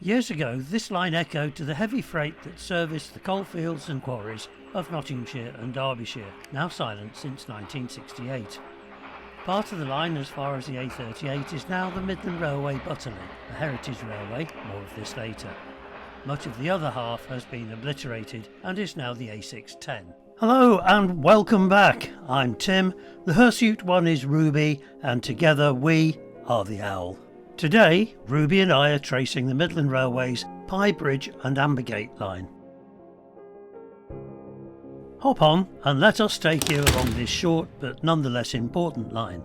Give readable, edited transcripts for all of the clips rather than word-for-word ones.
Years ago, this line echoed to the heavy freight that serviced the coalfields and quarries of Nottinghamshire and Derbyshire, now silent since 1968. Part of the line as far as the A38 is now the Midland Railway Butterley, a heritage railway, more of this later. Much of the other half has been obliterated and is now the A610. Hello and welcome back. I'm Tim, the hirsute one is Ruby, and together we are the Owl. Today, Ruby and I are tracing the Midland Railway's Pye Bridge and Ambergate line. Hop on and let us take you along this short but nonetheless important line.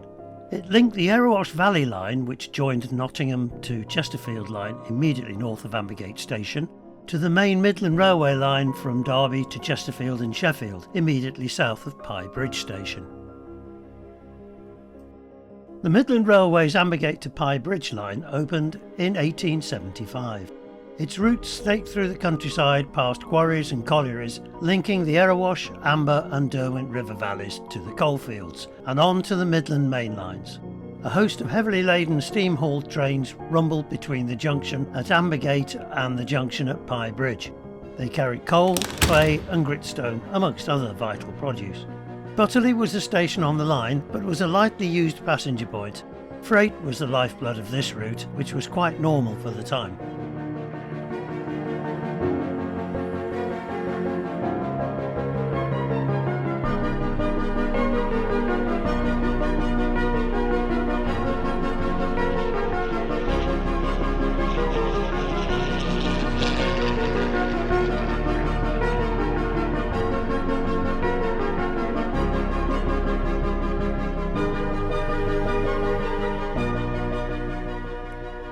It linked the Erewash Valley line, which joined Nottingham to Chesterfield line immediately north of Ambergate station, to the main Midland Railway line from Derby to Chesterfield and Sheffield, immediately south of Pye Bridge station. The Midland Railway's Ambergate to Pye Bridge line opened in 1875. Its route snaked through the countryside past quarries and collieries, linking the Erewash, Amber and Derwent River valleys to the coalfields, and on to the Midland main lines. A host of heavily laden steam-hauled trains rumbled between the junction at Ambergate and the junction at Pye Bridge. They carried coal, clay and gritstone, amongst other vital produce. Butterley was a station on the line, but was a lightly used passenger point. Freight was the lifeblood of this route, which was quite normal for the time.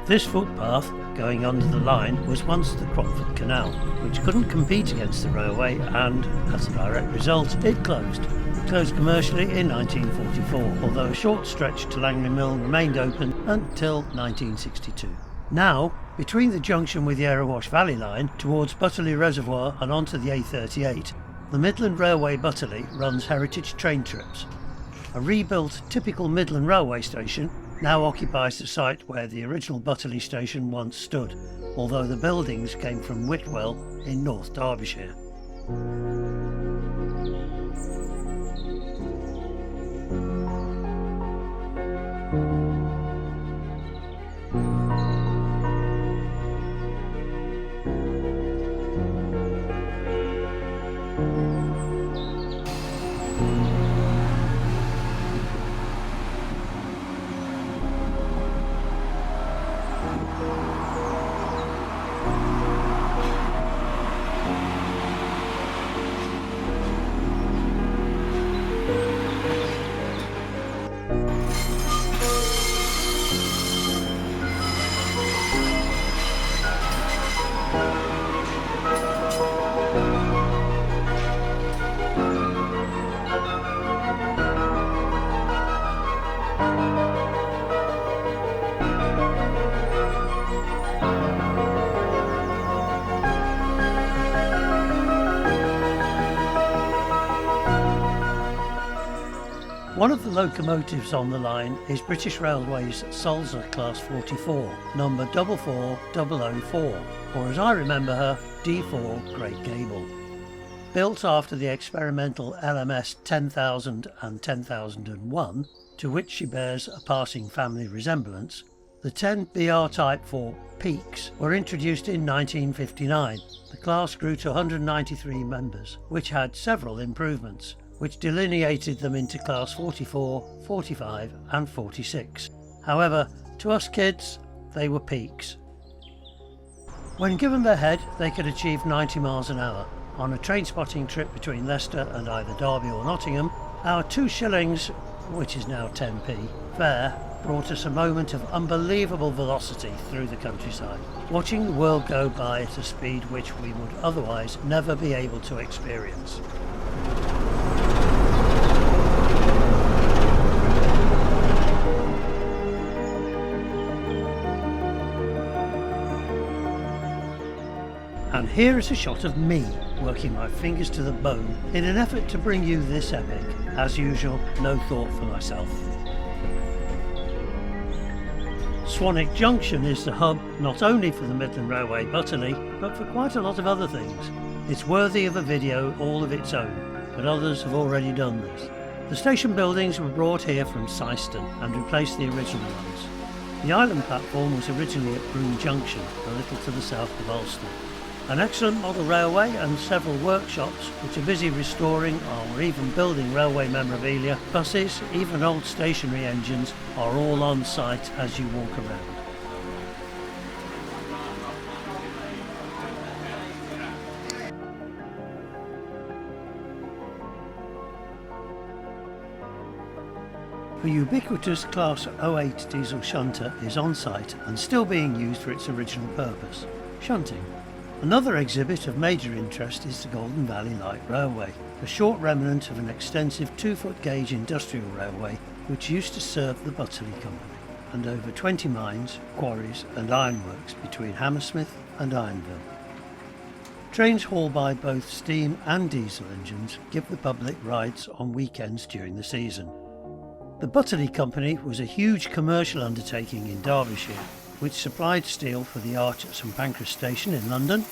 This footpath, going under the line, was once the Cromford Canal, which couldn't compete against the railway and, as a direct result, it closed. It closed commercially in 1944, although a short stretch to Langley Mill remained open until 1962. Now, between the junction with the Erewash Valley line towards Butterley Reservoir and onto the A38, the Midland Railway Butterley runs heritage train trips. A rebuilt typical Midland Railway station now occupies the site where the original Butterley station once stood, although the buildings came from Whitwell in North Derbyshire. One of the locomotives on the line is British Railways Sulzer Class 44, number 44004, or as I remember her, D4 Great Gable. Built after the experimental L.M.S 10,000 and 10,001, to which she bears a passing family resemblance, the 10 BR Type 4 Peaks were introduced in 1959. The class grew to 193 members, which had several improvements, which delineated them into class 44, 45 and 46. However, to us kids, they were peaks. When given their head, they could achieve 90 miles an hour. On a train spotting trip between Leicester and either Derby or Nottingham, our 2 shillings, which is now 10p, fare brought us a moment of unbelievable velocity through the countryside, watching the world go by at a speed which we would otherwise never be able to experience. And here is a shot of me working my fingers to the bone in an effort to bring you this epic. As usual, no thought for myself. Swanwick Junction is the hub not only for the Midland Railway Butterley, but for quite a lot of other things. It's worthy of a video all of its own, but others have already done this. The station buildings were brought here from Syston and replaced the original ones. The island platform was originally at Broome Junction, a little to the south of Ulster. An excellent model railway and several workshops which are busy restoring or even building railway memorabilia, buses, even old stationary engines are all on site as you walk around. The ubiquitous Class 08 diesel shunter is on site and still being used for its original purpose, shunting. Another exhibit of major interest is the Golden Valley Light Railway, a short remnant of an extensive 2-foot gauge industrial railway which used to serve the Butterley Company, and over 20 mines, quarries and ironworks between Hammersmith and Ironville. Trains hauled by both steam and diesel engines give the public rides on weekends during the season. The Butterley Company was a huge commercial undertaking in Derbyshire, which supplied steel for the Arch at St Pancras Station in London,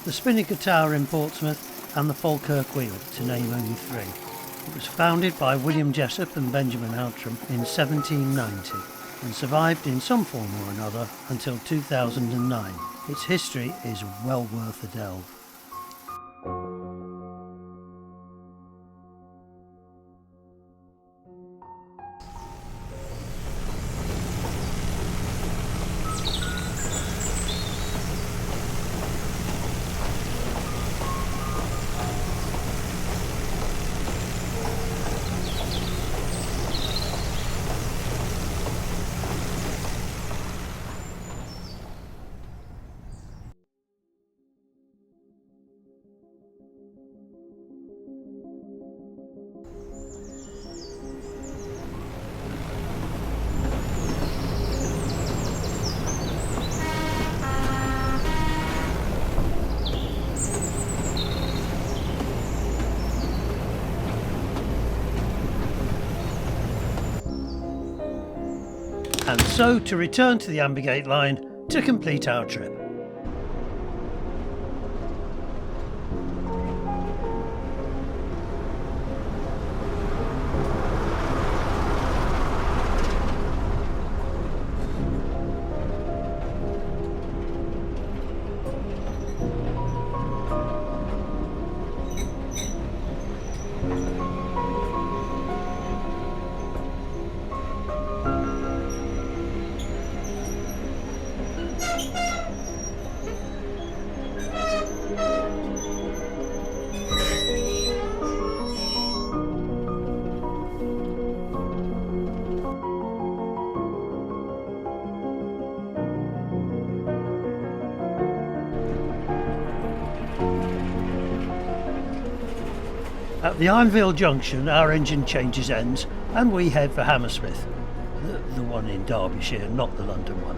the Spinnaker Tower in Portsmouth and the Falkirk Wheel, to name only three. It was founded by William Jessup and Benjamin Outram in 1790 and survived in some form or another until 2009. Its history is well worth a delve. And so to return to the Ambergate line to complete our trip. At the Ironville Junction, our engine changes ends and we head for Hammersmith, the one in Derbyshire, not the London one.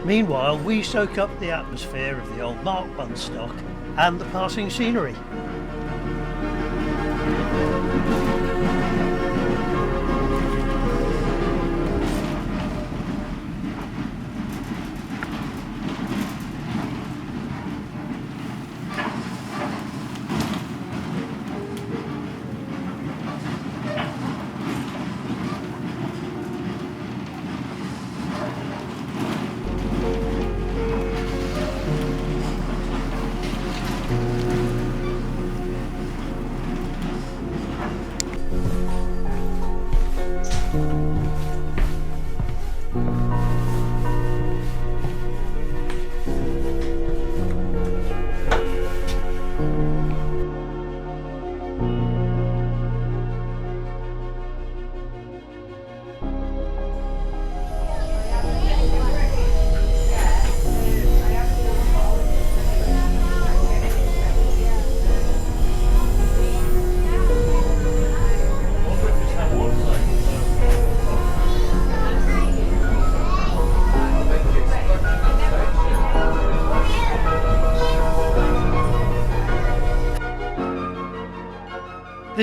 Meanwhile, we soak up the atmosphere of the old Mark I stock and the passing scenery.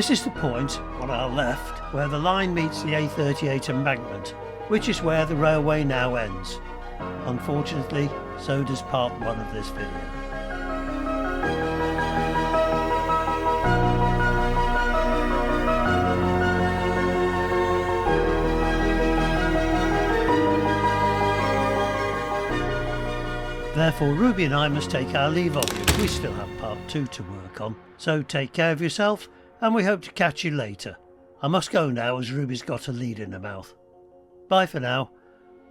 This is the point, on our left, where the line meets the A38 embankment, which is where the railway now ends. Unfortunately, so does part 1 of this video. Therefore, Ruby and I must take our leave of you. We still have part 2 to work on, so take care of yourself, and we hope to catch you later. I must go now as Ruby's got a lead in her mouth. Bye for now.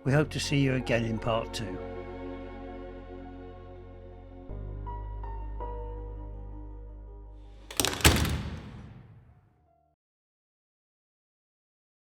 We hope to see you again in part 2.